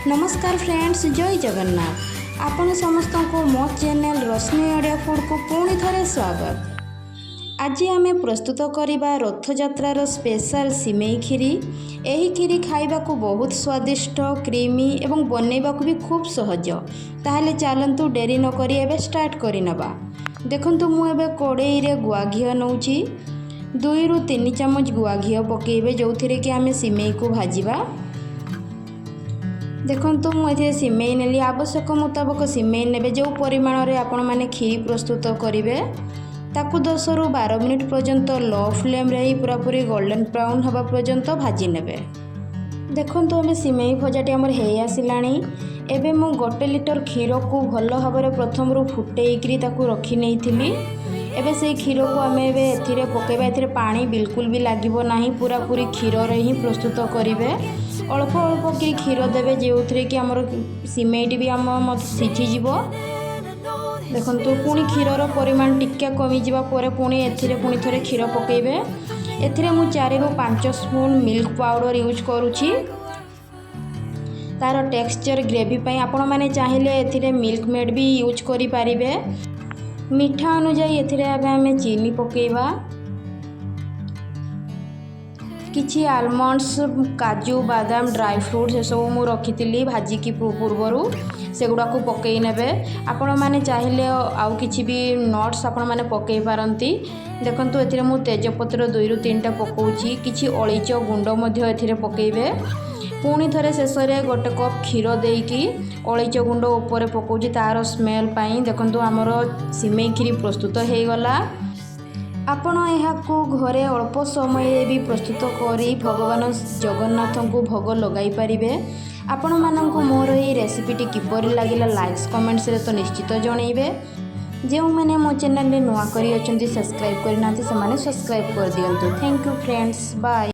नमस्कार फ्रेंड्स, जय जगन्नाथ। आपण समस्त को मो चैनल रोशनी ओडिया फूड को पुणी थे स्वागत। आज आम प्रस्तुत करवा रथଯାत्रार स्पेशल सिमेई खीरी। यही खीरी खाइबा को बहुत स्वादिष्ट, क्रीमी एवं बनैबा भी खूब सहज। ताहले चलतु डेरी न करी एबे स्टार्ट करनवा। देखंतु मु एबे कड़ाई रे गुआ घी नौची। 2 ରୁ 3 चामच गुआ घी पकेबे, जो थी कि आम सिमेई को भाजवा। देखंतु मुझे सिमेई नेली। आवश्यक मुताबक सिमेई नेबे। जो परिमाण रे आपण माने खीरी प्रस्तुत करिवे ताकू 10 ରୁ 12 मिनिट पर्यंत लो फ्लेम रे पूरा पूरी गोल्डन ब्राउन हवा पर्यंत भाजी नेबे। देखंतु हमें सिमेई भजाटी हमर हे आसिलानी। एबे मु 1 लिटर क्षीर को भल भाव रे प्रथम रू फुटेइकरी ताकू रखी नेइथिली। एबे से क्षीर को आम एथिरे पकेबा। एथिरे पानी बिल्कुल भी लागिबो नाही, पूरा पूरी क्षीर रे ही प्रस्तुत करिवे। अल्प अल्प कि क्षीर देवे, जो थी कि आमर सिमेईटी भी आम सीझी जीवो। देखंतु पुणी क्षीरर परिमाण टिके कमी जिबा परे पुणी एथिरे पुणी थरे क्षीर पकेबे। एथिरे मु 4 ରୁ 5 स्पून मिल्क पाउडर यूज करूची। तार टेक्सचर ग्रेवी पई आपण माने चाहिले एथिरे मिल्क मेड भी यूज करि पारिबे। मीठा अनुसार एथिरे आमे चीनी पकेबा। किछि आलमंड्स, काजू, बादाम, ड्राई फ्रूट्स ये सब मु रखी भाजिकी पूर्वर सेगुड़ा को पकई नेबे। आपण माने चाहिए आउ किछि भी नट्स आपण माने पकई पारंती। देखंतु एथिरे मु तेजपत्र 2 ରୁ 3टा पकाउची। किछि अळीच गुंड मध्ये एथिरे पकेइबे। पुणी थरे शेष रे 1 कप क्षीर देकी अळीच गुंड ऊपर पकाउची तार स्मेल पाई। देखंतु हमर सिमेई खीरी प्रस्तुत हे गला। आपण को घरे अल्प समय भी प्रस्तुत करी भगवान जगन्नाथ को भोग लगाई पारिबे। आपण मानक मोर ये रेसिपीटी किपरि लागिला लाइक्स कमेंट्स रे तो निश्चित जणैबे। जो मैंने मो चैनल रे नुआ करी अछंती सब्सक्राइब करना से माने सब्सक्राइब कर दियंतु। Thank you friends, bye.